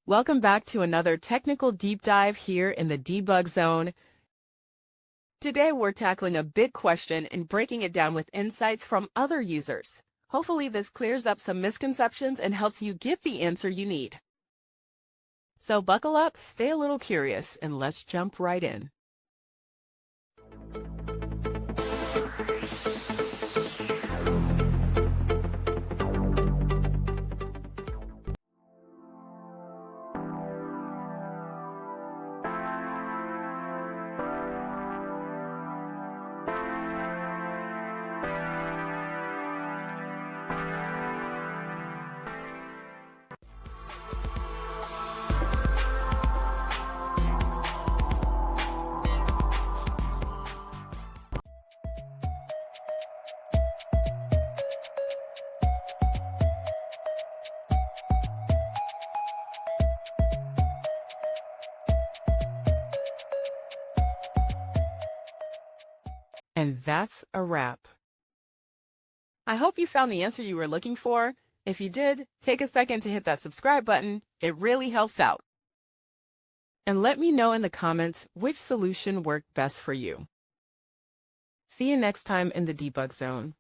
Welcome back to another technical deep dive here in the Debug Zone. Today we're tackling a big question and breaking it down with insights from other users. Hopefully this clears up some misconceptions and helps you get the answer you need. So buckle up, stay a little curious, and let's jump right in. And that's a wrap. I hope you found the answer you were looking for. If you did, take a second to hit that subscribe button. It really helps out. And let me know in the comments which solution worked best for you. See you next time in the Debug Zone.